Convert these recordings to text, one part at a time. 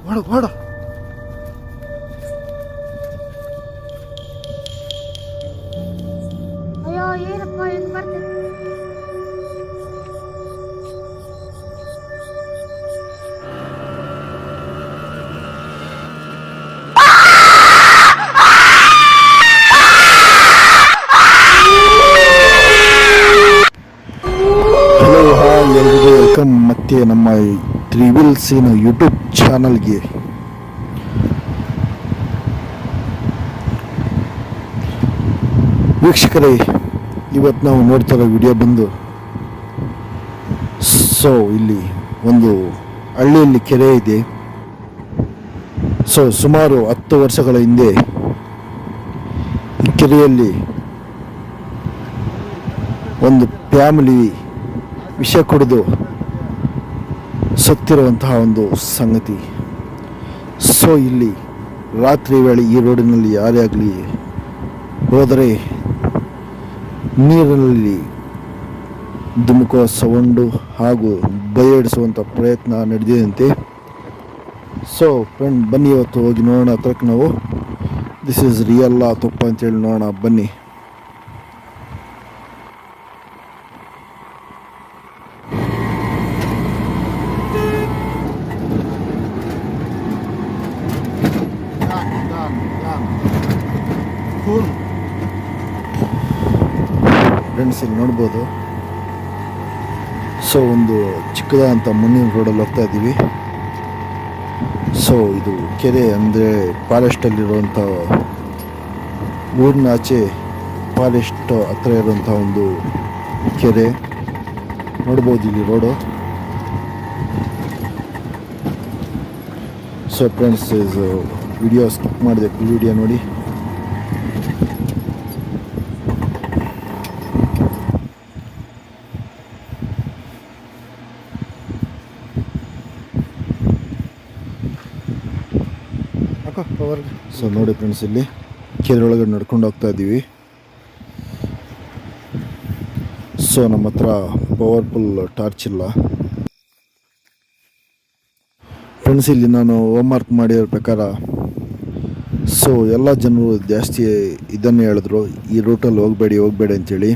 ಓಡು ಓಡು. ಅಯ್ಯೋ ಏನಪ್ಪ ಹೆಂಗ್ ಬರ್ತೈತಿ. ಹಲೋ ಹಾಯ್ ಎಲ್ರಿಗೂ ವೆಲ್ಕಮ್ ಮತ್ತೆ ನಮ್ಮ ಟ್ರಿವಿಲ್ ಸೀನ್ ಯೂಟ್ಯೂಬ್ ಚಾನಲ್ಗೆ. ವೀಕ್ಷಕರೇ, ಇವತ್ತು ನಾವು ನೋಡ್ತಿರೋ ವಿಡಿಯೋ ಬಂದು ಇಲ್ಲಿ ಒಂದು ಹಳ್ಳಿಯಲ್ಲಿ ಕೆರೆ ಇದೆ. ಸುಮಾರು 10 ವರ್ಷಗಳ ಹಿಂದೆ ಈ ಕೆರೆಯಲ್ಲಿ ಒಂದು ಫ್ಯಾಮಿಲಿ ವಿಷ ಕುಡಿದು ಸತ್ತಿರುವಂತಹ ಒಂದು ಸಂಗತಿ. ಇಲ್ಲಿ ರಾತ್ರಿ ವೇಳೆ ಈ ರೋಡಿನಲ್ಲಿ ಯಾರೇ ಆಗಲಿ ಹೋದರೆ ನೀರಿನಲ್ಲಿ ಧುಮುಕುವ ಸೌಂಡು ಹಾಗೂ ಬಯಡಿಸುವಂಥ ಪ್ರಯತ್ನ ನಡೆದಿದಂತೆ. ಫ್ರೆಂಡ್, ಬನ್ನಿ ಇವತ್ತು ಹೋಗಿ ನೋಡೋಣ ಹತ್ರಕ್ಕೆ ನಾವು. ದಿಸ್ ಈಸ್ ರಿಯಲ್ ತಪ್ಪ ಅಂತೇಳಿ ನೋಡೋಣ ಬನ್ನಿ. ಫ್ರೆಂಡ್ಸ್, ಇಲ್ಲಿ ನೋಡ್ಬೋದು. ಒಂದು ಚಿಕ್ಕದಾದಂಥ ಮಣ್ಣಿನ ರೋಡಲ್ಲಿ ಹೋಗ್ತಾ ಇದ್ದೀವಿ. ಇದು ಕೆರೆ ಅಂದರೆ ಫಾರೆಸ್ಟಲ್ಲಿರುವಂಥ ಊರಿನ ಆಚೆ ಫಾರೆಸ್ಟ್ ಹತ್ರ ಇರುವಂಥ ಒಂದು ಕೆರೆ ನೋಡ್ಬೋದು ಇಲ್ಲಿ ರೋಡು. ಫ್ರೆಂಡ್ಸ್, ವಿಡಿಯೋ ಸ್ಕಿಪ್ ಮಾಡಿದೆ, ಫುಲ್ ವಿಡಿಯೋ ನೋಡಿ. ನೋಡಿ ಫ್ರೆಂಡ್ಸ್, ಇಲ್ಲಿ ಕೆರೆ ಒಳಗಡೆ ನಡ್ಕೊಂಡು ಹೋಗ್ತಾ ಇದ್ದೀವಿ. ನಮ್ಮ ಹತ್ರ ಪವರ್ಫುಲ್ ಟಾರ್ಚ್ ಇಲ್ಲ. ಫ್ರೆಂಡ್ಸ್, ಇಲ್ಲಿ ನಾನು ಹೋಮ್ವರ್ಕ್ ಮಾಡಿರೋ ಪ್ರಕಾರ ಎಲ್ಲ ಜನರು ಜಾಸ್ತಿ ಇದನ್ನೇ ಹೇಳಿದ್ರು, ಈ ರೂಟಲ್ಲಿ ಹೋಗಬೇಡಿ ಅಂತೇಳಿ.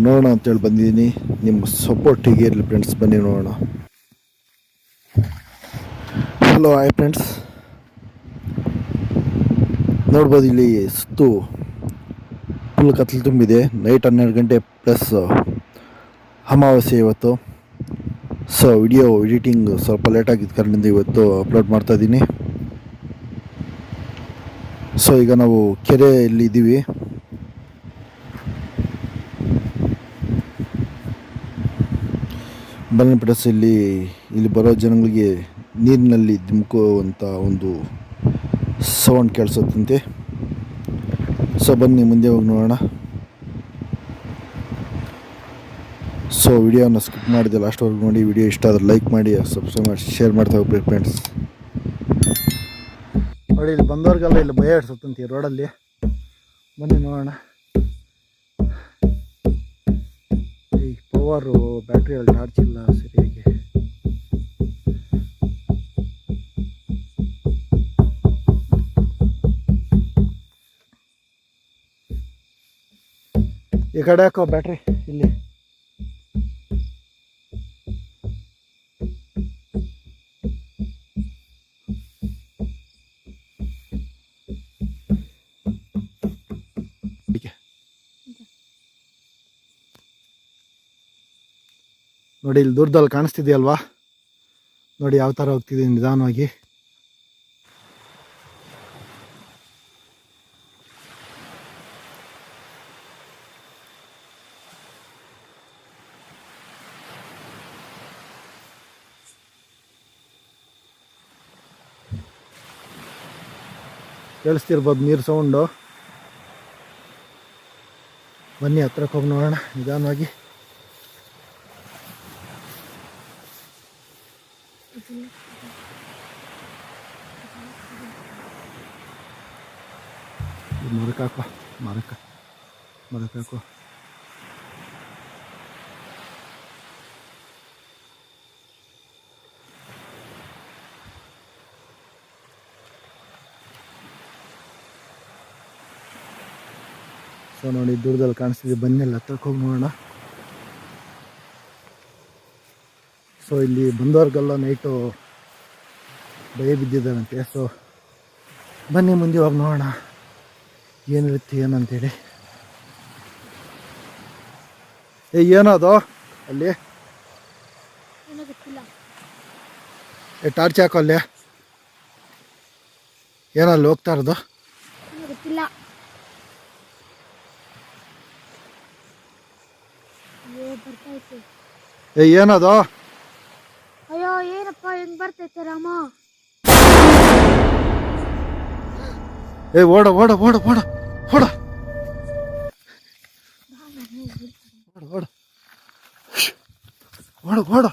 ನೋಡೋಣ ಅಂತೇಳಿ ಬಂದಿದ್ದೀನಿ. ನಿಮ್ಮ ಸಪೋರ್ಟಿಗೆ ಇರಲಿ ಫ್ರೆಂಡ್ಸ್, ಬನ್ನಿ ನೋಡೋಣ. ಹಲೋ ಹಾಯ್ ಫ್ರೆಂಡ್ಸ್, ನೋಡ್ಬೋದು ಇಲ್ಲಿ ಸುತ್ತು ಫುಲ್ ಕತ್ಲು ತುಂಬಿದೆ. ನೈಟ್ 12 ಗಂಟೆ ಪ್ಲಸ್ ಅಮಾವಾಸ್ಯೆ ಇವತ್ತು. ವಿಡಿಯೋ ಎಡಿಟಿಂಗ್ ಸ್ವಲ್ಪ ಲೇಟಾಗಿದ್ದ ಕಾರಣದಿಂದ ಇವತ್ತು ಅಪ್ಲೋಡ್ ಮಾಡ್ತಾ ಇದ್ದೀನಿ. ಈಗ ನಾವು ಕೆರೆಯಲ್ಲಿ ಇದ್ದೀವಿ. ಬನ್ನಿ ಪ್ಲಸ್ ಇಲ್ಲಿ ಬರೋ ಜನಗಳಿಗೆ ನೀರಿನಲ್ಲಿ ಧುಮುಕುವಂಥ ಒಂದು ಸೌಂಡ್ ಕೇಳಿಸುತ್ತಂತೆ. ಬನ್ನಿ ಮುಂದೆ ಹೋಗಿ ನೋಡೋಣ. ವಿಡಿಯೋನ ಸ್ಕಿಪ್ ಮಾಡಿದೆ ಲಾಸ್ಟ್ವರೆಗೂ ನೋಡಿ. ವಿಡಿಯೋ ಇಷ್ಟ ಆದರೆ ಲೈಕ್ ಮಾಡಿ, ಸಬ್ಸ್ಕ್ರೈಬ್ ಮಾಡಿ, ಶೇರ್ ಮಾಡ್ತಾ ಹೋಗ್ಬೇಕು ಫ್ರೆಂಡ್ಸ್. ನೋಡಿ, ಇಲ್ಲಿ ಬಂದವ್ರಿಗೆಲ್ಲ ಇಲ್ಲಿ ಭಯ ಇಡ್ಸುತ್ತಂತೆ ಈ ರೋಡಲ್ಲಿ. ಬನ್ನಿ ನೋಡೋಣ. ಈ ಪವರು ಬ್ಯಾಟ್ರಿಯಲ್ಲಿ ಟಾರ್ಚ್ ಇಲ್ಲ ಸರಿಯಾಗಿ. ಈ ಕಡೆ ಹಾಕೋ ಬ್ಯಾಟ್ರಿ ಇಲ್ಲಿ. ನೋಡಿ, ಇಲ್ಲಿ ದೂರದಲ್ಲಿ ಕಾಣಿಸ್ತಿದೆಯಲ್ವಾ? ನೋಡಿ ಯಾವ ಥರ ಹೋಗ್ತಿದೆ ನಿಧಾನವಾಗಿ. ಕೇಳಿಸ್ತಿರ್ಬೋದು ನೀರು ಸೌಂಡು. ಬನ್ನಿ ಹತ್ರಕ್ಕೆ ಹೋಗಿ ನೋಡೋಣ ನಿಧಾನವಾಗಿ. ಮರಕ್ಕೆ ಹಾಕೋ, ಮರಕ್ಕೆ ಹಾಕೋ. ಸೊ ನೋಡಿ ದೂರದಲ್ಲಿ ಕಾಣಿಸ್ತಿದೆ, ಬನ್ನಿಲ್ಲ ಹತ್ರಕ್ಕೆ ಹೋಗಿ ನೋಡೋಣ. ಸೊ ಇಲ್ಲಿ ಬಂದವ್ರಿಗೆಲ್ಲ ನೈಟು ಭಯ ಬಿದ್ದಿದ್ದಾರಂತೆ. ಸೊ ಬನ್ನಿ ಮುಂದೆ ಹೋಗಿ ನೋಡೋಣ ಏನಿರುತ್ತೆ ಏನಂತೇಳಿ. ಏನದು ಅಲ್ಲಿ? ಏನೋ ಗೊತ್ತಿಲ್ಲ. ಟಾರ್ಚ್ ಹಾಕೋ ಅಲ್ಲಿ. ಏನಲ್ಲಿ ಹೋಗ್ತಾ ಇರೋದು? ಏನೋ ಗೊತ್ತಿಲ್ಲ. ಬರ್ತೈತೆ. ಏನದು? ಅಯ್ಯೋ ಏನಪ್ಪ ಹೆಂಗ್ ಬರ್ತೈತೆ ರಾಮ? ಓಡ ಓಡ ಓಡ ಓಡ ಓಡ ಓಡ ಓಡ ಓಡ ಓಡ